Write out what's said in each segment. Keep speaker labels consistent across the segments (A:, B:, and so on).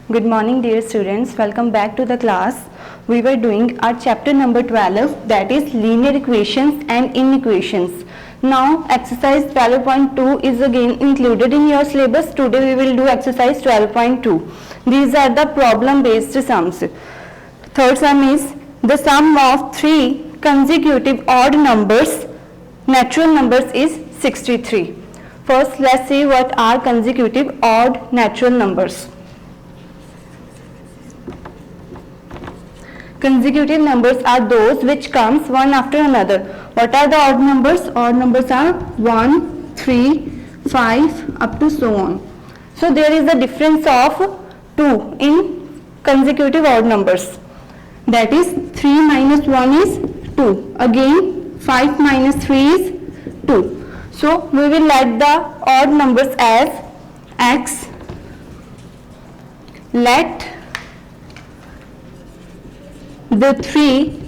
A: Good morning dear students, welcome back to the class. We were doing our chapter number 12, that is linear equations and inequations. Now exercise 12.2 is again included in your syllabus. Today we will do exercise 12.2. These are the problem based sums. Third sum is the sum of three consecutive odd numbers, natural numbers is 63. First let's see what are consecutive odd natural numbers. Consecutive numbers are those which comes one after another. What are the odd numbers? Odd numbers are 1, 3, 5 up to so on. So there is a difference of 2 in consecutive odd numbers. That is 3 minus 1 is 2. Again 5 minus 3 is 2. So we will let the odd numbers as x. Let the three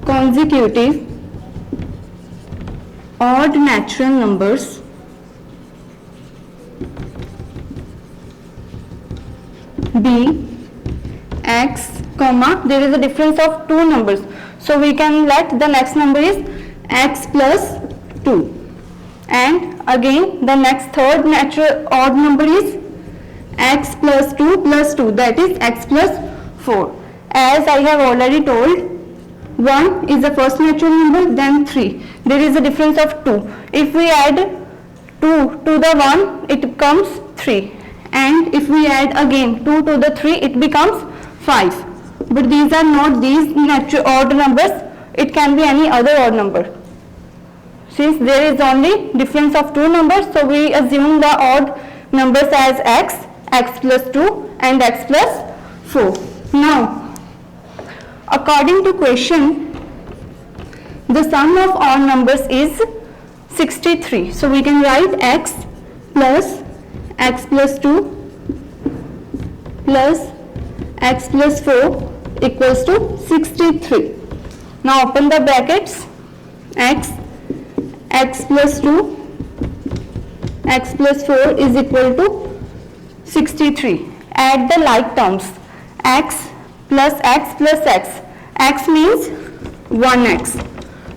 A: consecutive odd natural numbers be x, comma, there is a difference of two numbers. So we can let the next number is x plus 2. And again the next third natural odd number is x plus 2 plus 2, that is x plus 4. As I have already told, 1 is the first natural number, then 3. There is a difference of 2. If we add 2 to the 1, it becomes 3. And if we add again 2 to the 3, it becomes 5. But these are not these natural odd numbers, it can be any other odd number. Since there is only difference of two numbers, so we assume the odd numbers as x, x plus 2 and x plus 4. Now, according to question, the sum of odd numbers is 63. So we can write x plus 2 plus x plus 4 equals to 63. Now open the brackets, x plus 2, x plus 4 is equal to 63. Add the like terms, x plus x plus x means 1x.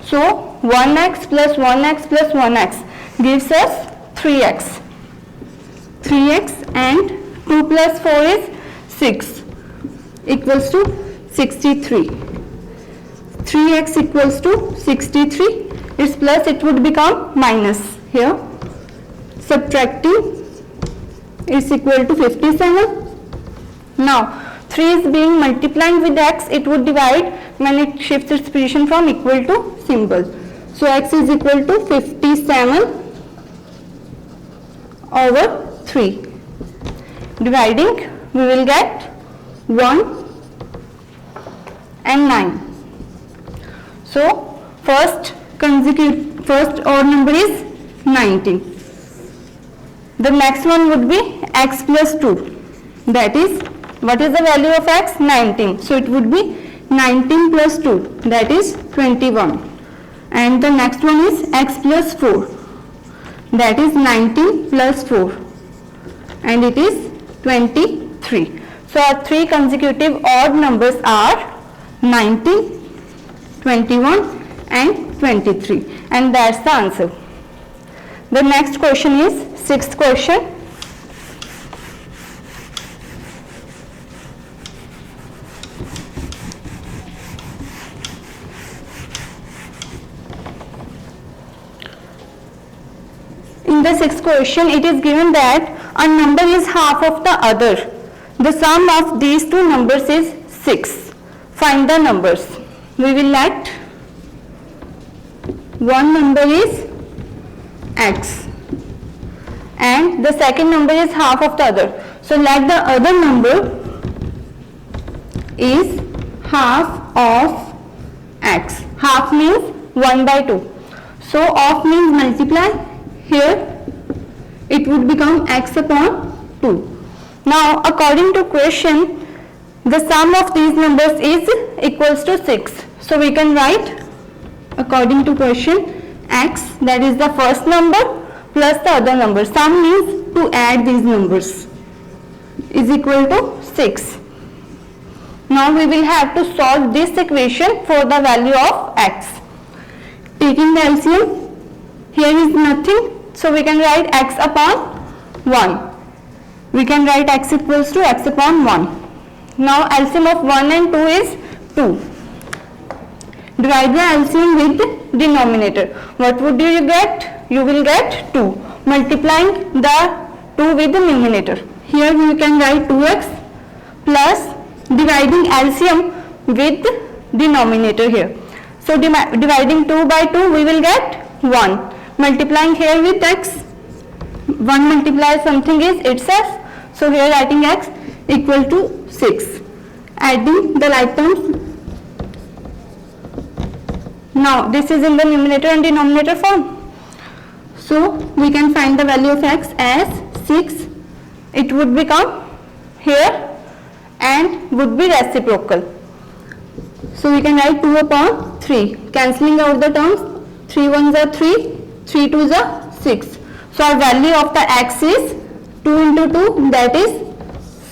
A: So 1x plus 1x plus 1x gives us 3x. 3x and 2 plus 4 is 6 equals to 63. 3x equals to 63. Its plus, it would become minus here. Subtracting is equal to 57. Now 3 is being multiplied with x, it would divide when it shifts its position from equal to symbol. So x is equal to 57 over 3. Dividing, we will get 1 and 9. So first odd number is 19. The next one would be x plus 2. That is, what is the value of x? 19. So it would be 19 plus 2, that is 21. And the next one is x plus 4. That is 19 plus 4. And it is 23. So our three consecutive odd numbers are 19, 21 and 23, and that's the answer. The next question is sixth question. In the sixth question, it is given that a number is half of the other. The sum of these two numbers is 6. Find the numbers. We will let one number is x and the second number is half of the other. So let the other number is half of x. Half means 1 by 2. So of means multiply. Here it would become x upon 2. Now according to question, the sum of these numbers is equals to 6. So we can write according to question, x, that is the first number, plus the other number. Sum means to add these numbers, is equal to 6. Now we will have to solve this equation for the value of x. Taking the LCM, here is nothing, so we can write x upon 1. We can write x equals to x upon 1. Now LCM of 1 and 2 is 2. Divide the LCM with denominator. What would you get? You will get 2. Multiplying the 2 with the numerator. Here you can write 2x plus dividing LCM with denominator here. So dividing 2 by 2 we will get 1. Multiplying here with x. 1 multiplies something is itself. So here writing x equal to 6. Adding the like terms. Now this is in the numerator and denominator form. So we can find the value of x as 6. It would become here and would be reciprocal. So we can write 2 upon 3. Cancelling out the terms. 3 ones are 3. 3 twos are 6. So our value of the x is 2 into 2, that is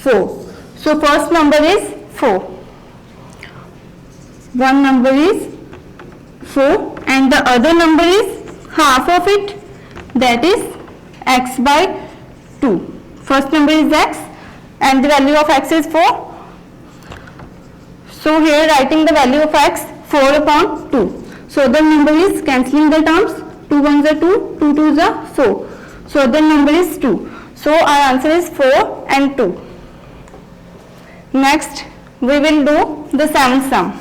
A: 4. So first number is 4. One number is 4 and the other number is half of it, that is x by 2. First number is x and the value of x is 4. So here writing the value of x 4 upon 2. So the number is cancelling the terms. 2 ones are 2, 2 twos are 4. So the number is 2. So our answer is 4 and 2. Next we will do the seventh sum.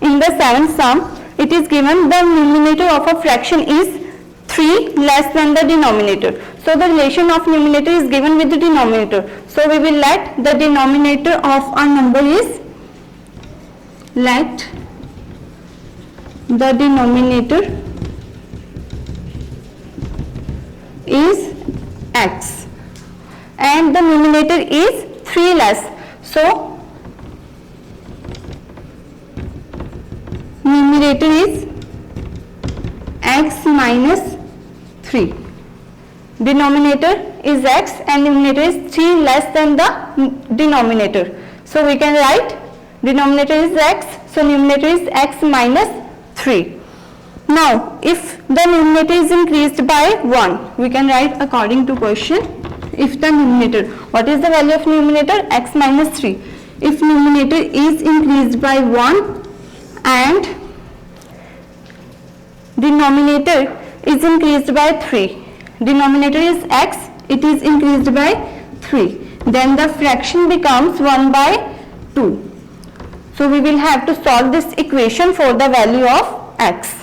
A: In the seventh sum, it is given the numerator of a fraction is 3 less than the denominator. So the relation of numerator is given with the denominator. So we will let the denominator of our number is, let the denominator is x and the numerator is 3 less. So numerator is x minus 3. Denominator is x and numerator is 3 less than the denominator. So we can write denominator is x, so numerator is x minus 3. Now if the numerator is increased by 1, we can write according to question, if the numerator, what is the value of numerator? X minus 3. If numerator is increased by 1 and denominator is increased by 3, denominator is x, it is increased by 3, then the fraction becomes 1 by 2. So we will have to solve this equation for the value of x.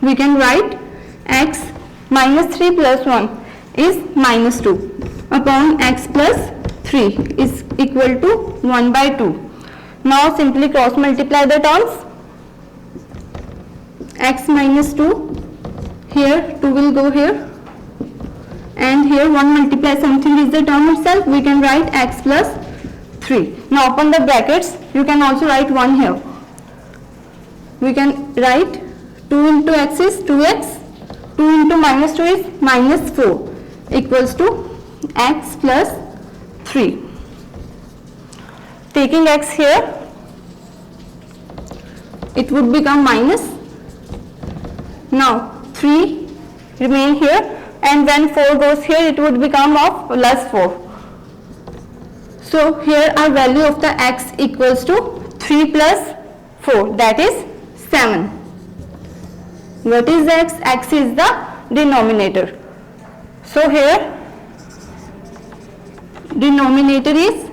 A: We can write x minus 3 plus 1 is minus 2 upon x plus 3 is equal to 1 by 2. Now simply cross multiply the terms. X minus 2, here 2 will go here and here 1 multiply something is the term itself, we can write x plus 3. Now open the brackets, you can also write 1 here. We can write 2 into x is 2x, 2 into minus 2 is minus 4 equals to x plus 3. Taking x here, it would become minus. Now 3 remain here and when 4 goes here it would become of plus 4. So here our value of the x equals to 3 plus 4, that is 7. What is x? X is the denominator. So here denominator is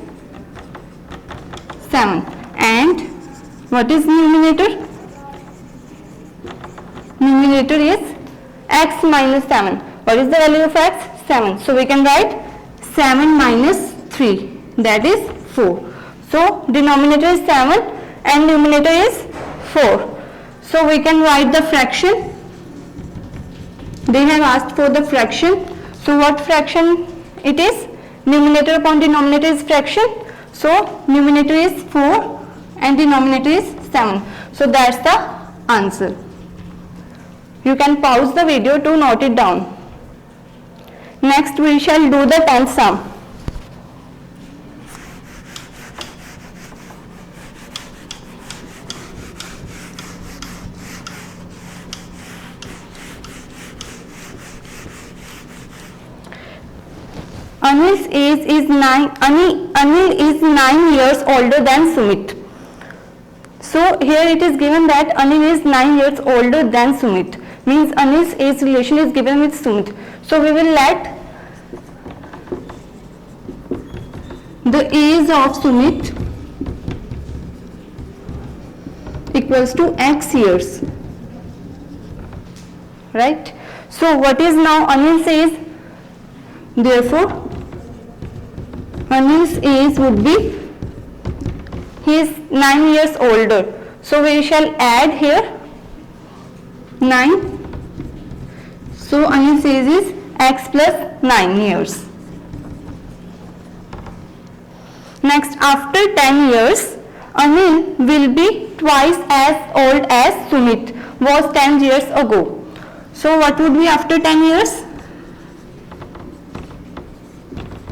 A: 7 and what is numerator? Numerator is x minus 7. What is the value of x? 7. So we can write 7 minus 3, that is 4. So denominator is 7 and numerator is 4. So we can write the fraction. They have asked for the fraction. So what fraction it is? Numerator upon denominator is fraction. So numerator is 4 and denominator is 7. So that's the answer. You can pause the video to note it down. Next we shall do the 10th sum. Anil's age is 9. Anil is 9 years older than Sumit. So here it is given that Anil is 9 years older than Sumit. Means Anil's age relation is given with Sumit. So we will let the age of Sumit equals to x years. Right? So what is now Anil's age? Therefore Anil's age would be, he is 9 years older. So we shall add here 9. So Anil's age is x plus 9 years. Next, after 10 years, Anil will be twice as old as Sumit was 10 years ago. So what would be after 10 years?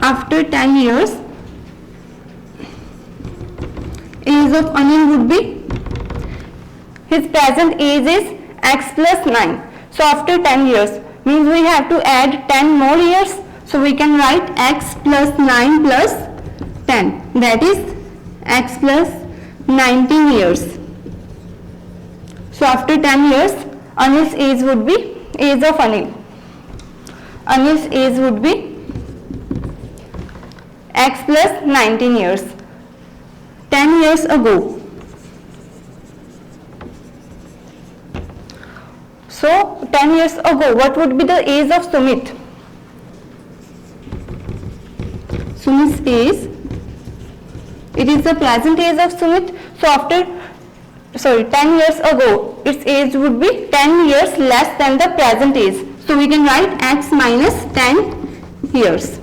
A: After 10 years, age of Anil would be, his present age is x plus 9. So after 10 years, means we have to add 10 more years. So we can write x plus 9 plus 10. That is x plus 19 years. So after 10 years, Anil's age would be, age of Anil. Anil's age would be x plus 19 years. 10 years ago. So 10 years ago, what would be the age of Sumit? Sumit's age, it is the present age of Sumit. So after, 10 years ago, its age would be 10 years less than the present age. So we can write x minus 10 years.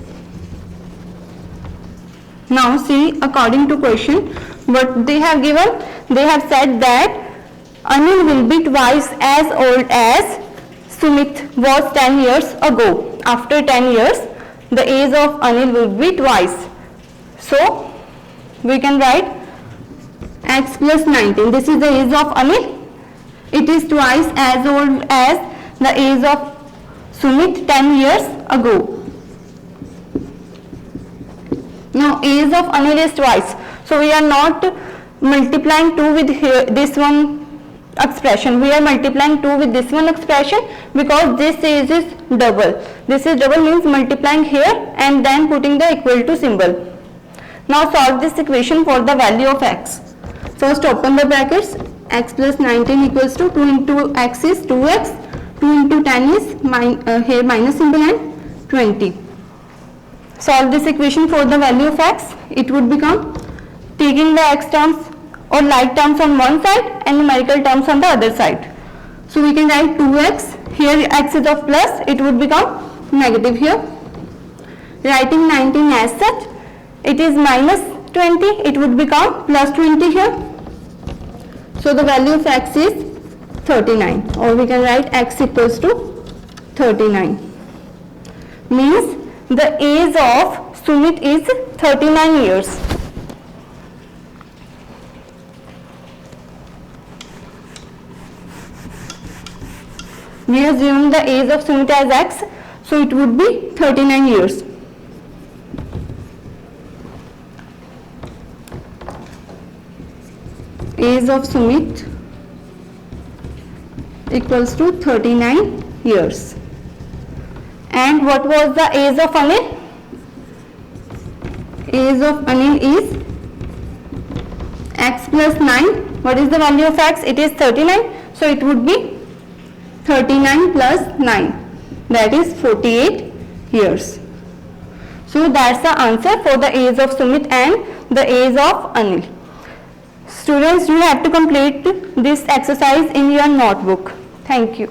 A: Now see, according to question, what they have given, they have said that Anil will be twice as old as Sumit was 10 years ago. After 10 years, the age of Anil will be twice. So we can write x plus 19. This is the age of Anil. It is twice as old as the age of Sumit 10 years ago. Now age of Anil is twice. So we are not multiplying 2 with here, this one expression. We are multiplying 2 with this one expression because this age is double. This is double means multiplying here and then putting the equal to symbol. Now solve this equation for the value of x. First open the brackets. X plus 19 equals to 2 into x is 2x. 2 into 10 is here minus symbol and 20. Solve this equation for the value of x. It would become, taking the x terms or like terms on one side and numerical terms on the other side. So we can write 2x, here x is of plus, it would become negative here. Writing 19 as such, it is minus 20, it would become plus 20 here. So the value of x is 39, or we can write x equals to 39. Means the age of Sumit is 39 years. We assume the age of Sumit as x, so it would be 39 years. Age of Sumit equals to 39 years. And what was the age of Anil? Age of Anil is x plus 9. What is the value of x? It is 39. So it would be 39 plus 9. That is 48 years. So that's the answer for the age of Sumit and the age of Anil. Students, you have to complete this exercise in your notebook. Thank you.